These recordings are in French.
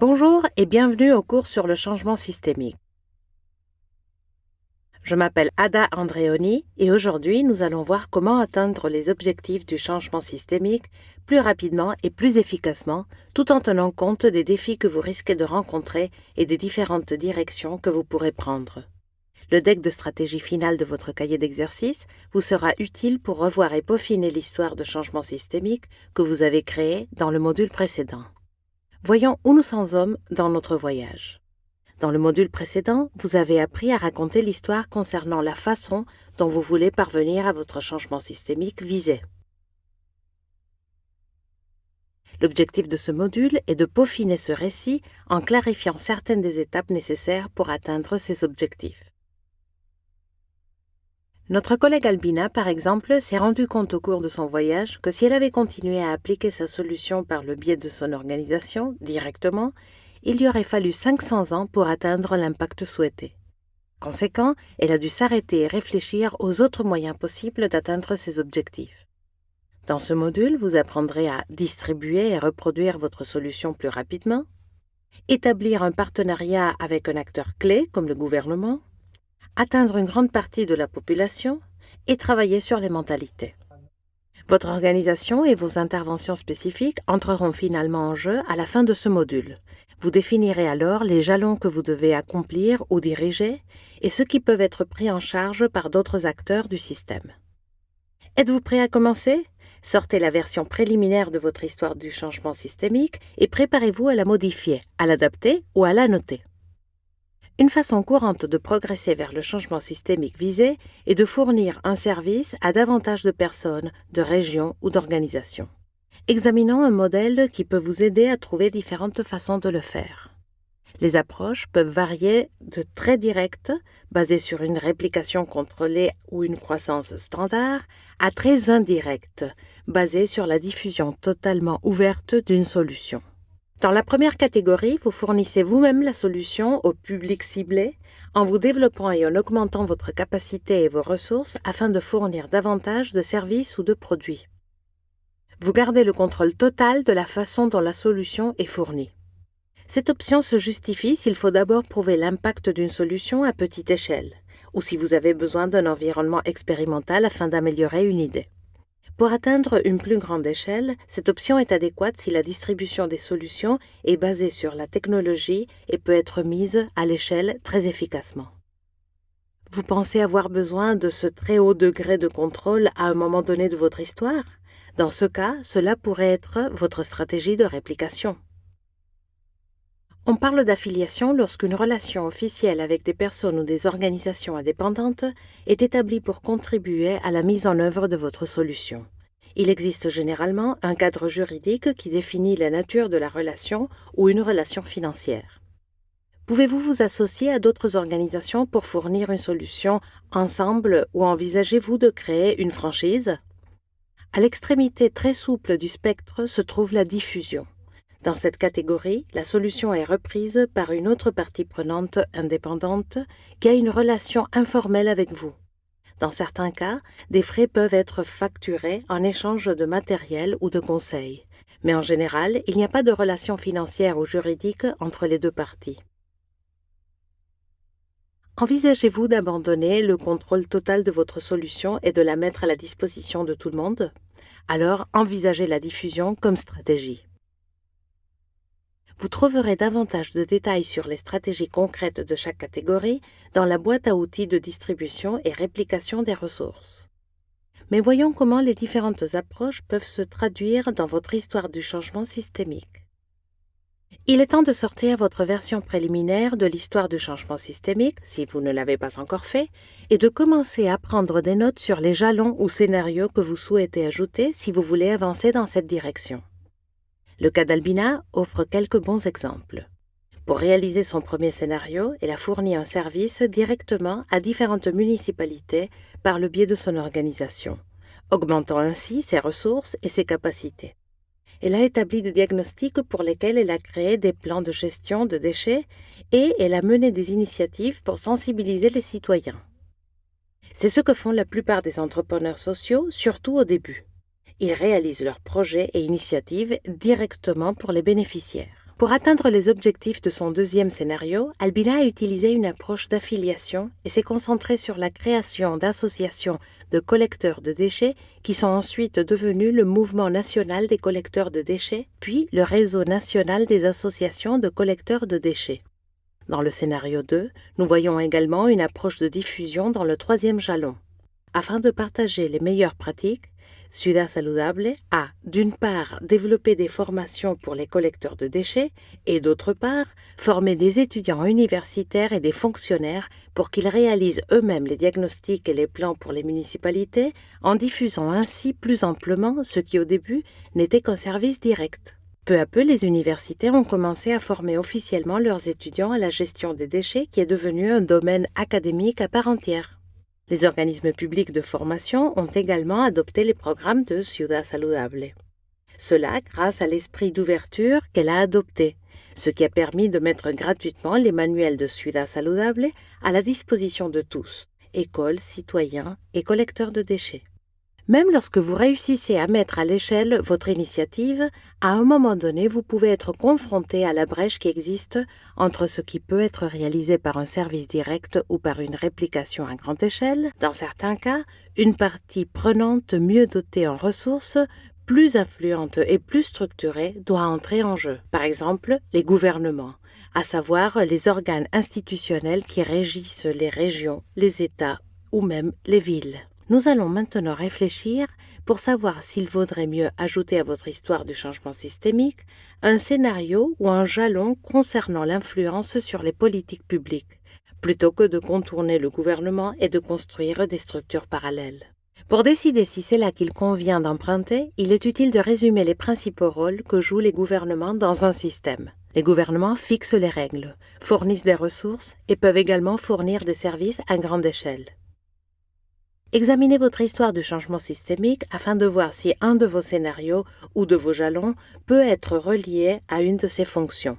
Bonjour et bienvenue au cours sur le changement systémique. Je m'appelle Ada Andreoni et aujourd'hui nous allons voir comment atteindre les objectifs du changement systémique plus rapidement et plus efficacement tout en tenant compte des défis que vous risquez de rencontrer et des différentes directions que vous pourrez prendre. Le deck de stratégie finale de votre cahier d'exercice vous sera utile pour revoir et peaufiner l'histoire de changement systémique que vous avez créée dans le module précédent. Voyons où nous en sommes dans notre voyage. Dans le module précédent, vous avez appris à raconter l'histoire concernant la façon dont vous voulez parvenir à votre changement systémique visé. L'objectif de ce module est de peaufiner ce récit en clarifiant certaines des étapes nécessaires pour atteindre ces objectifs. Notre collègue Albina, par exemple, s'est rendu compte au cours de son voyage que si elle avait continué à appliquer sa solution par le biais de son organisation, directement, il lui aurait fallu 500 ans pour atteindre l'impact souhaité. Conséquent, elle a dû s'arrêter et réfléchir aux autres moyens possibles d'atteindre ses objectifs. Dans ce module, vous apprendrez à distribuer et reproduire votre solution plus rapidement, établir un partenariat avec un acteur clé comme le gouvernement, atteindre une grande partie de la population et travailler sur les mentalités. Votre organisation et vos interventions spécifiques entreront finalement en jeu à la fin de ce module. Vous définirez alors les jalons que vous devez accomplir ou diriger et ceux qui peuvent être pris en charge par d'autres acteurs du système. Êtes-vous prêt à commencer ? Sortez la version préliminaire de votre histoire du changement systémique et préparez-vous à la modifier, à l'adapter ou à l'annoter. Une façon courante de progresser vers le changement systémique visé est de fournir un service à davantage de personnes, de régions ou d'organisations. Examinons un modèle qui peut vous aider à trouver différentes façons de le faire. Les approches peuvent varier de très directes, basées sur une réplication contrôlée ou une croissance standard, à très indirectes, basées sur la diffusion totalement ouverte d'une solution. Dans la première catégorie, vous fournissez vous-même la solution au public ciblé en vous développant et en augmentant votre capacité et vos ressources afin de fournir davantage de services ou de produits. Vous gardez le contrôle total de la façon dont la solution est fournie. Cette option se justifie s'il faut d'abord prouver l'impact d'une solution à petite échelle, ou si vous avez besoin d'un environnement expérimental afin d'améliorer une idée. Pour atteindre une plus grande échelle, cette option est adéquate si la distribution des solutions est basée sur la technologie et peut être mise à l'échelle très efficacement. Vous pensez avoir besoin de ce très haut degré de contrôle à un moment donné de votre histoire ? Dans ce cas, cela pourrait être votre stratégie de réplication. On parle d'affiliation lorsqu'une relation officielle avec des personnes ou des organisations indépendantes est établie pour contribuer à la mise en œuvre de votre solution. Il existe généralement un cadre juridique qui définit la nature de la relation ou une relation financière. Pouvez-vous vous associer à d'autres organisations pour fournir une solution ensemble ou envisagez-vous de créer une franchise ? À l'extrémité très souple du spectre se trouve la diffusion. Dans cette catégorie, la solution est reprise par une autre partie prenante indépendante qui a une relation informelle avec vous. Dans certains cas, des frais peuvent être facturés en échange de matériel ou de conseils, mais en général, il n'y a pas de relation financière ou juridique entre les deux parties. Envisagez-vous d'abandonner le contrôle total de votre solution et de la mettre à la disposition de tout le monde ? Alors, envisagez la diffusion comme stratégie. Vous trouverez davantage de détails sur les stratégies concrètes de chaque catégorie dans la boîte à outils de distribution et réplication des ressources. Mais voyons comment les différentes approches peuvent se traduire dans votre histoire du changement systémique. Il est temps de sortir votre version préliminaire de l'histoire du changement systémique, si vous ne l'avez pas encore fait, et de commencer à prendre des notes sur les jalons ou scénarios que vous souhaitez ajouter si vous voulez avancer dans cette direction. Le cas d'Albina offre quelques bons exemples. Pour réaliser son premier scénario, elle a fourni un service directement à différentes municipalités par le biais de son organisation, augmentant ainsi ses ressources et ses capacités. Elle a établi des diagnostics pour lesquels elle a créé des plans de gestion de déchets et elle a mené des initiatives pour sensibiliser les citoyens. C'est ce que font la plupart des entrepreneurs sociaux, surtout au début. Ils réalisent leurs projets et initiatives directement pour les bénéficiaires. Pour atteindre les objectifs de son deuxième scénario, Albina a utilisé une approche d'affiliation et s'est concentrée sur la création d'associations de collecteurs de déchets qui sont ensuite devenus le Mouvement national des collecteurs de déchets, puis le Réseau national des associations de collecteurs de déchets. Dans le scénario 2, nous voyons également une approche de diffusion dans le troisième jalon. Afin de partager les meilleures pratiques, Ciudad Saludable a, d'une part, développé des formations pour les collecteurs de déchets et, d'autre part, formé des étudiants universitaires et des fonctionnaires pour qu'ils réalisent eux-mêmes les diagnostics et les plans pour les municipalités, en diffusant ainsi plus amplement ce qui au début n'était qu'un service direct. Peu à peu, les universités ont commencé à former officiellement leurs étudiants à la gestion des déchets qui est devenu un domaine académique à part entière. Les organismes publics de formation ont également adopté les programmes de Ciudad Saludable. Cela grâce à l'esprit d'ouverture qu'elle a adopté, ce qui a permis de mettre gratuitement les manuels de Ciudad Saludable à la disposition de tous, écoles, citoyens et collecteurs de déchets. Même lorsque vous réussissez à mettre à l'échelle votre initiative, à un moment donné, vous pouvez être confronté à la brèche qui existe entre ce qui peut être réalisé par un service direct ou par une réplication à grande échelle. Dans certains cas, une partie prenante mieux dotée en ressources, plus influente et plus structurée doit entrer en jeu. Par exemple, les gouvernements, à savoir les organes institutionnels qui régissent les régions, les États ou même les villes. Nous allons maintenant réfléchir pour savoir s'il vaudrait mieux ajouter à votre histoire du changement systémique un scénario ou un jalon concernant l'influence sur les politiques publiques, plutôt que de contourner le gouvernement et de construire des structures parallèles. Pour décider si c'est là qu'il convient d'emprunter, il est utile de résumer les principaux rôles que jouent les gouvernements dans un système. Les gouvernements fixent les règles, fournissent des ressources et peuvent également fournir des services à grande échelle. Examinez votre histoire du changement systémique afin de voir si un de vos scénarios ou de vos jalons peut être relié à une de ces fonctions.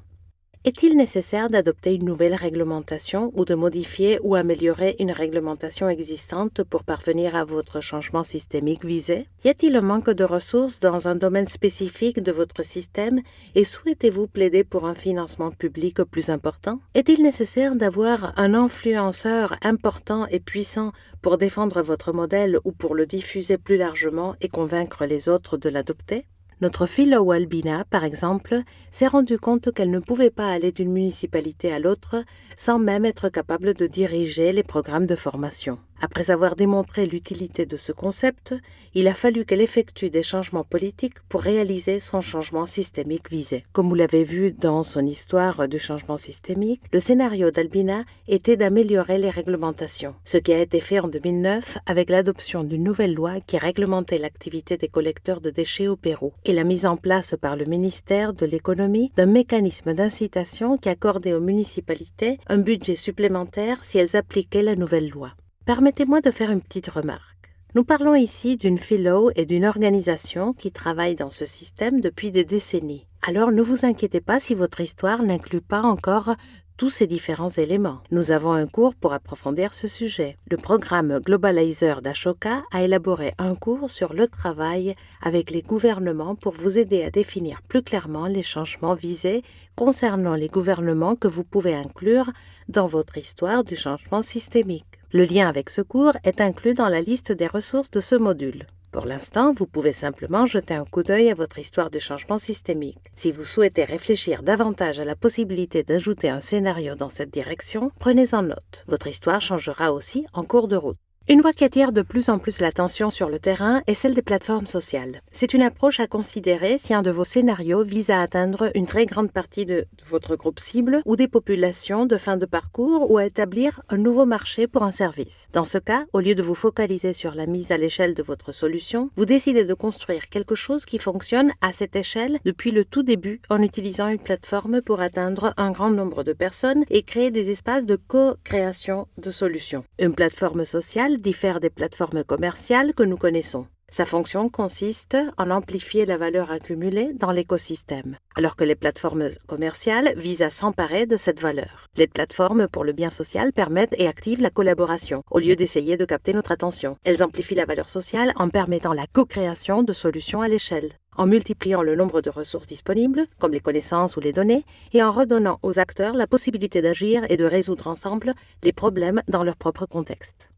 Est-il nécessaire d'adopter une nouvelle réglementation ou de modifier ou améliorer une réglementation existante pour parvenir à votre changement systémique visé? Y a-t-il un manque de ressources dans un domaine spécifique de votre système et souhaitez-vous plaider pour un financement public plus important? Est-il nécessaire d'avoir un influenceur important et puissant pour défendre votre modèle ou pour le diffuser plus largement et convaincre les autres de l'adopter? Notre fellow Albina, par exemple, s'est rendu compte qu'elle ne pouvait pas aller d'une municipalité à l'autre sans même être capable de diriger les programmes de formation. Après avoir démontré l'utilité de ce concept, il a fallu qu'elle effectue des changements politiques pour réaliser son changement systémique visé. Comme vous l'avez vu dans son histoire du changement systémique, le scénario d'Albina était d'améliorer les réglementations, ce qui a été fait en 2009 avec l'adoption d'une nouvelle loi qui réglementait l'activité des collecteurs de déchets au Pérou et la mise en place par le ministère de l'Économie d'un mécanisme d'incitation qui accordait aux municipalités un budget supplémentaire si elles appliquaient la nouvelle loi. Permettez-moi de faire une petite remarque. Nous parlons ici d'une fellow et d'une organisation qui travaillent dans ce système depuis des décennies. Alors ne vous inquiétez pas si votre histoire n'inclut pas encore tous ces différents éléments. Nous avons un cours pour approfondir ce sujet. Le programme Globalizer d'Ashoka a élaboré un cours sur le travail avec les gouvernements pour vous aider à définir plus clairement les changements visés concernant les gouvernements que vous pouvez inclure dans votre histoire du changement systémique. Le lien avec ce cours est inclus dans la liste des ressources de ce module. Pour l'instant, vous pouvez simplement jeter un coup d'œil à votre histoire de changement systémique. Si vous souhaitez réfléchir davantage à la possibilité d'ajouter un scénario dans cette direction, prenez-en note. Votre histoire changera aussi en cours de route. Une voie qui attire de plus en plus l'attention sur le terrain est celle des plateformes sociales. C'est une approche à considérer si un de vos scénarios vise à atteindre une très grande partie de votre groupe cible ou des populations de fin de parcours ou à établir un nouveau marché pour un service. Dans ce cas, au lieu de vous focaliser sur la mise à l'échelle de votre solution, vous décidez de construire quelque chose qui fonctionne à cette échelle depuis le tout début en utilisant une plateforme pour atteindre un grand nombre de personnes et créer des espaces de co-création de solutions. Une plateforme sociale diffère des plateformes commerciales que nous connaissons. Sa fonction consiste en amplifier la valeur accumulée dans l'écosystème, alors que les plateformes commerciales visent à s'emparer de cette valeur. Les plateformes pour le bien social permettent et activent la collaboration, au lieu d'essayer de capter notre attention. Elles amplifient la valeur sociale en permettant la co-création de solutions à l'échelle, en multipliant le nombre de ressources disponibles, comme les connaissances ou les données, et en redonnant aux acteurs la possibilité d'agir et de résoudre ensemble les problèmes dans leur propre contexte.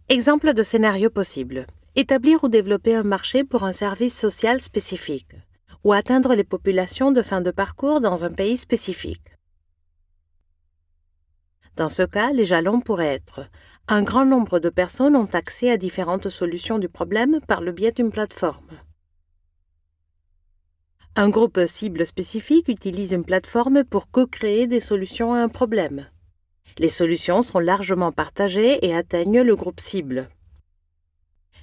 Exemple de scénario possible. Établir ou développer un marché pour un service social spécifique, ou atteindre les populations de fin de parcours dans un pays spécifique. Dans ce cas, les jalons pourraient être: un grand nombre de personnes ont accès à différentes solutions du problème par le biais d'une plateforme. Un groupe cible spécifique utilise une plateforme pour co-créer des solutions à un problème. Les solutions sont largement partagées et atteignent le groupe cible.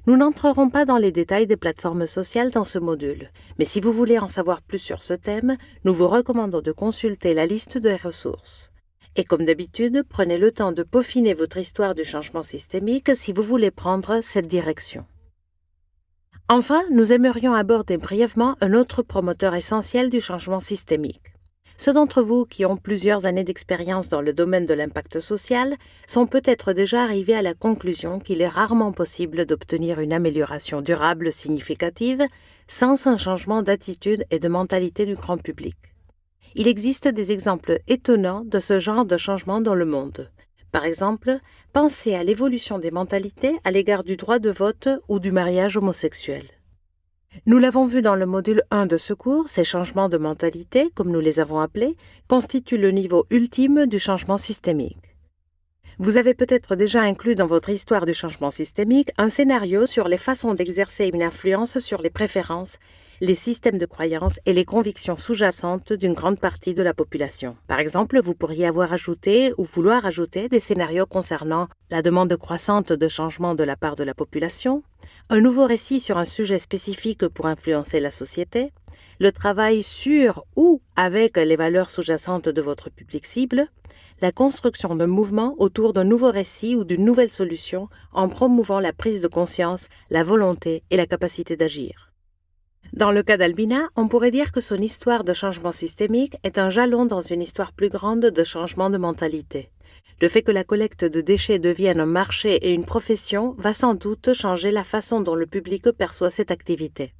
Nous n'entrerons pas dans les détails des plateformes sociales dans ce module, mais si vous voulez en savoir plus sur ce thème, nous vous recommandons de consulter la liste des ressources. Et comme d'habitude, prenez le temps de peaufiner votre histoire du changement systémique si vous voulez prendre cette direction. Enfin, nous aimerions aborder brièvement un autre promoteur essentiel du changement systémique. Ceux d'entre vous qui ont plusieurs années d'expérience dans le domaine de l'impact social sont peut-être déjà arrivés à la conclusion qu'il est rarement possible d'obtenir une amélioration durable significative sans un changement d'attitude et de mentalité du grand public. Il existe des exemples étonnants de ce genre de changement dans le monde. Par exemple, pensez à l'évolution des mentalités à l'égard du droit de vote ou du mariage homosexuel. Nous l'avons vu dans le module 1 de ce cours, ces changements de mentalité, comme nous les avons appelés, constituent le niveau ultime du changement systémique. Vous avez peut-être déjà inclus dans votre histoire du changement systémique un scénario sur les façons d'exercer une influence sur les préférences, les systèmes de croyances et les convictions sous-jacentes d'une grande partie de la population. Par exemple, vous pourriez avoir ajouté ou vouloir ajouter des scénarios concernant la demande croissante de changement de la part de la population, un nouveau récit sur un sujet spécifique pour influencer la société, le travail sur ou avec les valeurs sous-jacentes de votre public cible, la construction d'un mouvement autour d'un nouveau récit ou d'une nouvelle solution en promouvant la prise de conscience, la volonté et la capacité d'agir. Dans le cas d'Albina, on pourrait dire que son histoire de changement systémique est un jalon dans une histoire plus grande de changement de mentalité. Le fait que la collecte de déchets devienne un marché et une profession va sans doute changer la façon dont le public perçoit cette activité.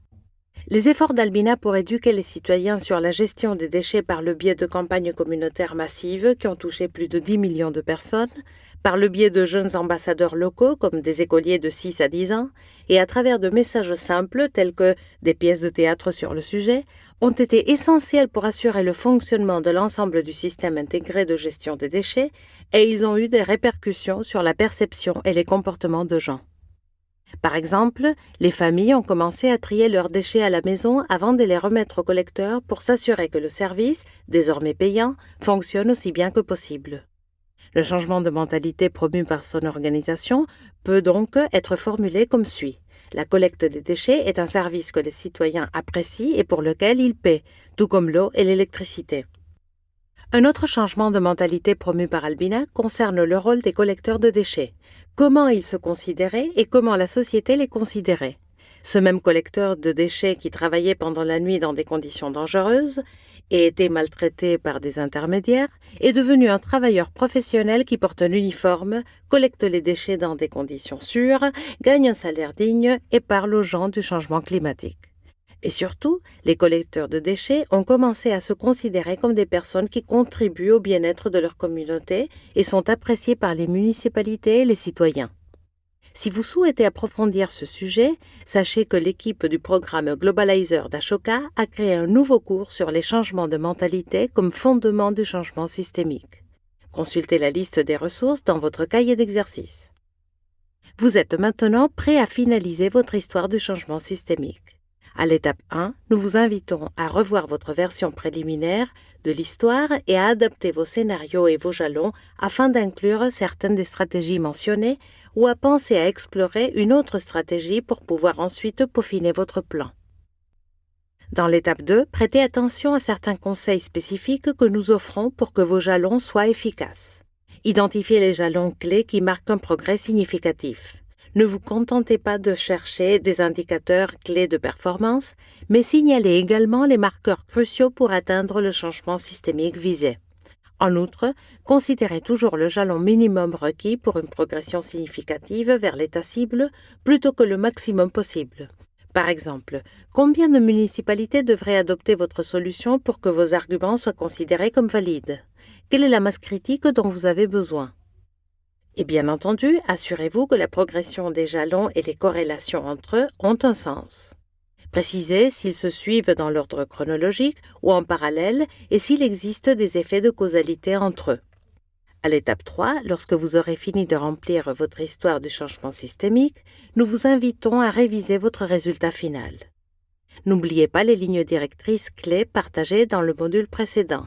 Les efforts d'Albina pour éduquer les citoyens sur la gestion des déchets par le biais de campagnes communautaires massives qui ont touché plus de 10 millions de personnes, par le biais de jeunes ambassadeurs locaux comme des écoliers de 6 à 10 ans, et à travers de messages simples tels que des pièces de théâtre sur le sujet, ont été essentiels pour assurer le fonctionnement de l'ensemble du système intégré de gestion des déchets, et ils ont eu des répercussions sur la perception et les comportements de gens. Par exemple, les familles ont commencé à trier leurs déchets à la maison avant de les remettre au collecteur pour s'assurer que le service, désormais payant, fonctionne aussi bien que possible. Le changement de mentalité promu par son organisation peut donc être formulé comme suit. La collecte des déchets est un service que les citoyens apprécient et pour lequel ils paient, tout comme l'eau et l'électricité. Un autre changement de mentalité promu par Albina concerne le rôle des collecteurs de déchets. Comment ils se considéraient et comment la société les considérait. Ce même collecteur de déchets qui travaillait pendant la nuit dans des conditions dangereuses et était maltraité par des intermédiaires est devenu un travailleur professionnel qui porte un uniforme, collecte les déchets dans des conditions sûres, gagne un salaire digne et parle aux gens du changement climatique. Et surtout, les collecteurs de déchets ont commencé à se considérer comme des personnes qui contribuent au bien-être de leur communauté et sont appréciées par les municipalités et les citoyens. Si vous souhaitez approfondir ce sujet, sachez que l'équipe du programme Globalizer d'Ashoka a créé un nouveau cours sur les changements de mentalité comme fondement du changement systémique. Consultez la liste des ressources dans votre cahier d'exercice. Vous êtes maintenant prêt à finaliser votre histoire du changement systémique. À l'étape 1, nous vous invitons à revoir votre version préliminaire de l'histoire et à adapter vos scénarios et vos jalons afin d'inclure certaines des stratégies mentionnées ou à penser à explorer une autre stratégie pour pouvoir ensuite peaufiner votre plan. Dans l'étape 2, prêtez attention à certains conseils spécifiques que nous offrons pour que vos jalons soient efficaces. Identifiez les jalons clés qui marquent un progrès significatif. Ne vous contentez pas de chercher des indicateurs clés de performance, mais signalez également les marqueurs cruciaux pour atteindre le changement systémique visé. En outre, considérez toujours le jalon minimum requis pour une progression significative vers l'état cible plutôt que le maximum possible. Par exemple, combien de municipalités devraient adopter votre solution pour que vos arguments soient considérés comme valides? Quelle est la masse critique dont vous avez besoin? Et bien entendu, assurez-vous que la progression des jalons et les corrélations entre eux ont un sens. Précisez s'ils se suivent dans l'ordre chronologique ou en parallèle et s'il existe des effets de causalité entre eux. À l'étape 3, lorsque vous aurez fini de remplir votre histoire du changement systémique, nous vous invitons à réviser votre résultat final. N'oubliez pas les lignes directrices clés partagées dans le module précédent.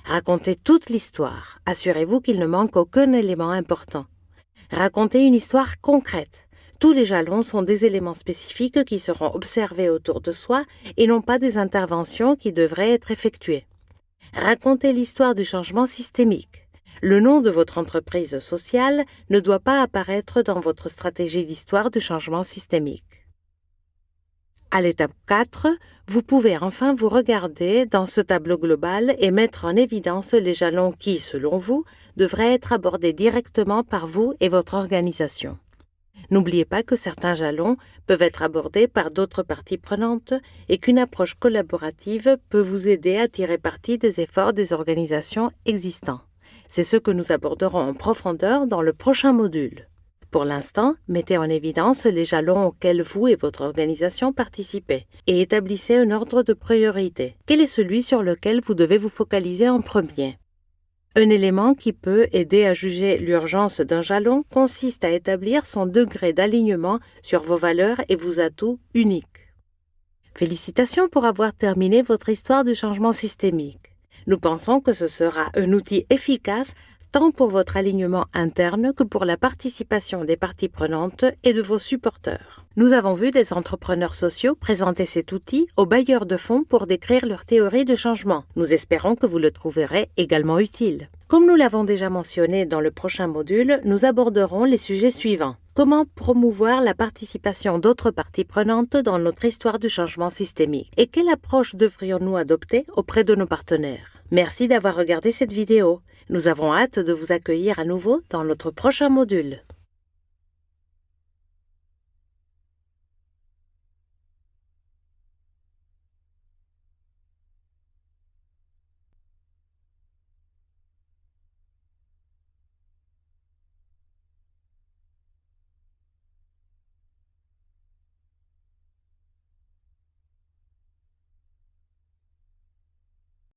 Racontez toute l'histoire. Assurez-vous qu'il ne manque aucun élément important. Racontez une histoire concrète. Tous les jalons sont des éléments spécifiques qui seront observés autour de soi et non pas des interventions qui devraient être effectuées. Racontez l'histoire du changement systémique. Le nom de votre entreprise sociale ne doit pas apparaître dans votre stratégie d'histoire du changement systémique. À l'étape 4, vous pouvez enfin vous regarder dans ce tableau global et mettre en évidence les jalons qui, selon vous, devraient être abordés directement par vous et votre organisation. N'oubliez pas que certains jalons peuvent être abordés par d'autres parties prenantes et qu'une approche collaborative peut vous aider à tirer parti des efforts des organisations existants. C'est ce que nous aborderons en profondeur dans le prochain module. Pour l'instant, mettez en évidence les jalons auxquels vous et votre organisation participez et établissez un ordre de priorité. Quel est celui sur lequel vous devez vous focaliser en premier? Un élément qui peut aider à juger l'urgence d'un jalon consiste à établir son degré d'alignement sur vos valeurs et vos atouts uniques. Félicitations pour avoir terminé votre histoire du changement systémique. Nous pensons que ce sera un outil efficace tant pour votre alignement interne que pour la participation des parties prenantes et de vos supporters. Nous avons vu des entrepreneurs sociaux présenter cet outil aux bailleurs de fonds pour décrire leur théorie de changement. Nous espérons que vous le trouverez également utile. Comme nous l'avons déjà mentionné dans le prochain module, nous aborderons les sujets suivants. Comment promouvoir la participation d'autres parties prenantes dans notre histoire du changement systémique? Et quelle approche devrions-nous adopter auprès de nos partenaires? Merci d'avoir regardé cette vidéo. Nous avons hâte de vous accueillir à nouveau dans notre prochain module.